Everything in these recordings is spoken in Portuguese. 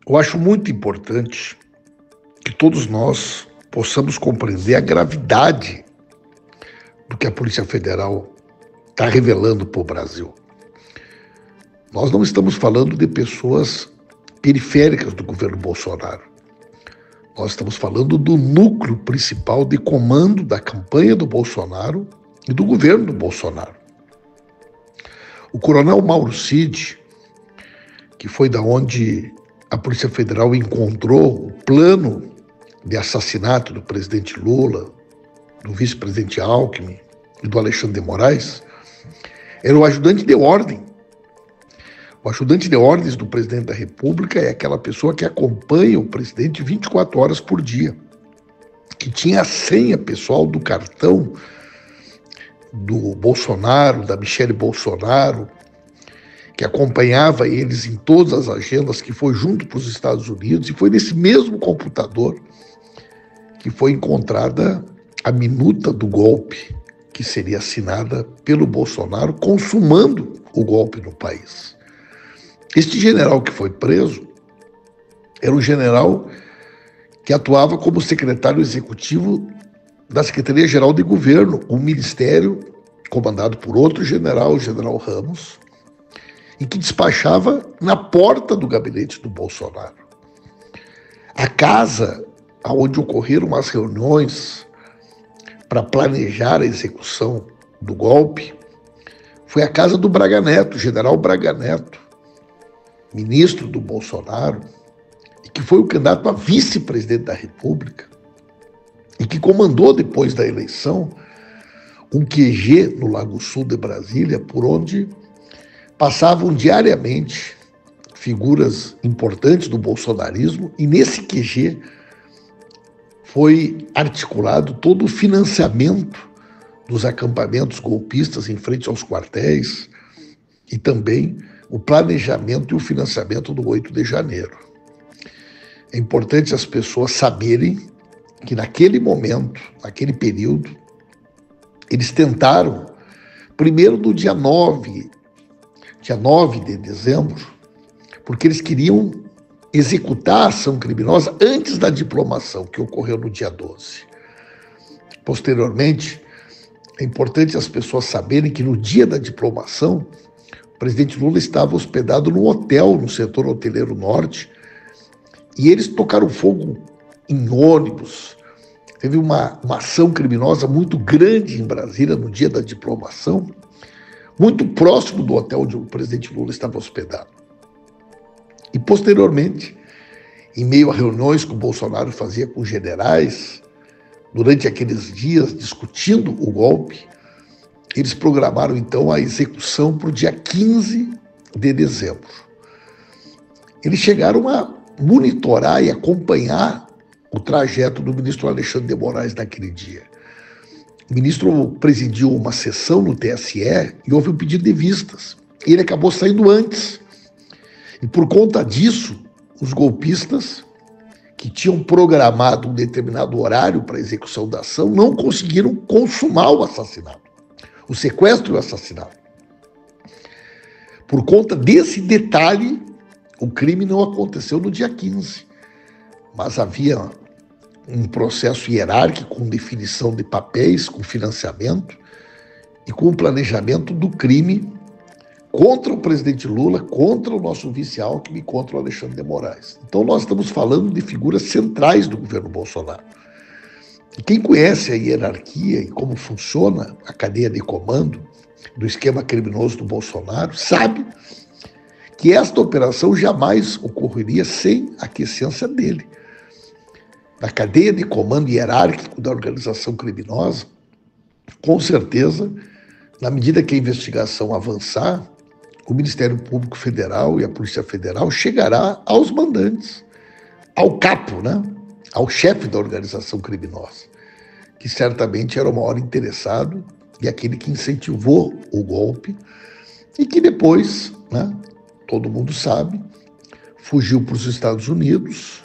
Eu acho muito importante que todos nós possamos compreender a gravidade do que a Polícia Federal está revelando para o Brasil. Nós não estamos falando de pessoas periféricas do governo Bolsonaro. Nós estamos falando do núcleo principal de comando da campanha do Bolsonaro e do governo do Bolsonaro. O coronel Mauro Cid, que foi da onde a Polícia Federal encontrou o plano de assassinato do presidente Lula, do vice-presidente Alckmin e do Alexandre de Moraes, era o ajudante de ordem. O ajudante de ordens do presidente da República é aquela pessoa que acompanha o presidente 24 horas por dia, que tinha a senha pessoal do cartão do Bolsonaro, da Michele Bolsonaro, que acompanhava eles em todas as agendas, que foi junto para os Estados Unidos, e foi nesse mesmo computador que foi encontrada a minuta do golpe, que seria assinada pelo Bolsonaro, consumando o golpe no país. Este general que foi preso era um general que atuava como secretário executivo da Secretaria-Geral de Governo, um ministério comandado por outro general, o general Ramos, e que despachava na porta do gabinete do Bolsonaro. A casa onde ocorreram as reuniões para planejar a execução do golpe foi a casa do Braga Neto, general Braga Neto, ministro do Bolsonaro, e que foi o candidato a vice-presidente da República, e que comandou depois da eleição um QG no Lago Sul de Brasília, por onde passavam diariamente figuras importantes do bolsonarismo, e nesse QG foi articulado todo o financiamento dos acampamentos golpistas em frente aos quartéis e também o planejamento e o financiamento do 8 de janeiro. É importante as pessoas saberem que naquele momento, naquele período, eles tentaram, primeiro no dia 9 de dezembro, porque eles queriam executar a ação criminosa antes da diplomação, que ocorreu no dia 12. Posteriormente, é importante as pessoas saberem que no dia da diplomação, o presidente Lula estava hospedado num hotel no setor hoteleiro norte, e eles tocaram fogo em ônibus. Teve uma ação criminosa muito grande em Brasília no dia da diplomação, muito próximo do hotel onde o presidente Lula estava hospedado. E, posteriormente, em meio a reuniões que o Bolsonaro fazia com generais, durante aqueles dias, discutindo o golpe, eles programaram, então, a execução para o dia 15 de dezembro. Eles chegaram a monitorar e acompanhar o trajeto do ministro Alexandre de Moraes naquele dia. O ministro presidiu uma sessão no TSE e houve um pedido de vistas. Ele acabou saindo antes. E por conta disso, os golpistas que tinham programado um determinado horário para a execução da ação não conseguiram consumar o assassinato, o sequestro e o assassinato. Por conta desse detalhe, o crime não aconteceu no dia 15, mas havia um processo hierárquico com definição de papéis, com financiamento e com o planejamento do crime contra o presidente Lula, contra o nosso vice Alckmin e contra o Alexandre de Moraes. Então nós estamos falando de figuras centrais do governo Bolsonaro. E quem conhece a hierarquia e como funciona a cadeia de comando do esquema criminoso do Bolsonaro, sabe que esta operação jamais ocorreria sem a aquiescência dele. Na cadeia de comando hierárquico da organização criminosa, com certeza, na medida que a investigação avançar, o Ministério Público Federal e a Polícia Federal chegará aos mandantes, ao capo, ao chefe da organização criminosa, que certamente era o maior interessado e aquele que incentivou o golpe e que depois, todo mundo sabe, fugiu para os Estados Unidos,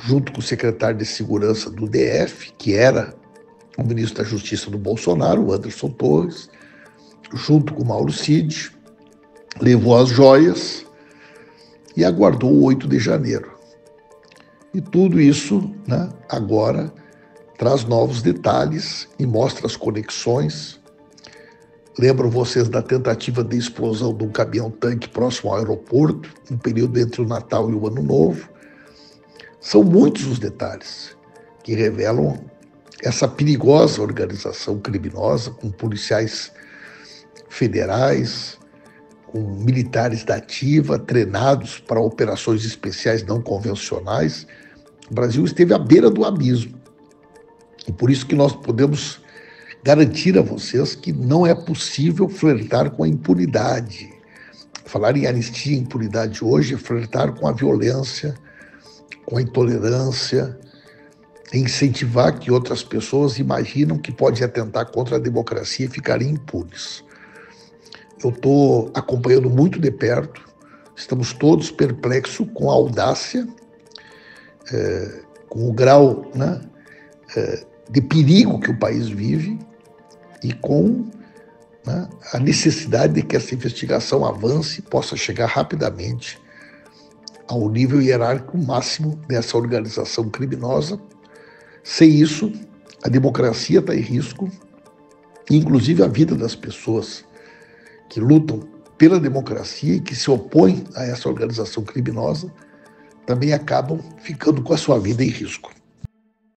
junto com o secretário de Segurança do DF, que era o ministro da Justiça do Bolsonaro, o Anderson Torres, junto com o Mauro Cid, levou as joias e aguardou o 8 de janeiro. E tudo isso, né, agora traz novos detalhes e mostra as conexões. Lembro vocês da tentativa de explosão de um caminhão-tanque próximo ao aeroporto, no período entre o Natal e o Ano Novo. São muitos os detalhes que revelam essa perigosa organização criminosa, com policiais federais, com militares da ativa, treinados para operações especiais não convencionais. O Brasil esteve à beira do abismo. E por isso que nós podemos garantir a vocês que não é possível flertar com a impunidade. Falar em anistia e impunidade hoje é flertar com a violência, com a intolerância, incentivar que outras pessoas imaginam que pode atentar contra a democracia e ficarem impunes. Eu estou acompanhando muito de perto, estamos todos perplexos com a audácia, com o grau, né, de perigo que o país vive e com, né, a necessidade de que essa investigação avance e possa chegar rapidamente ao nível hierárquico máximo dessa organização criminosa. Sem isso, a democracia está em risco, inclusive a vida das pessoas que lutam pela democracia e que se opõem a essa organização criminosa também acabam ficando com a sua vida em risco.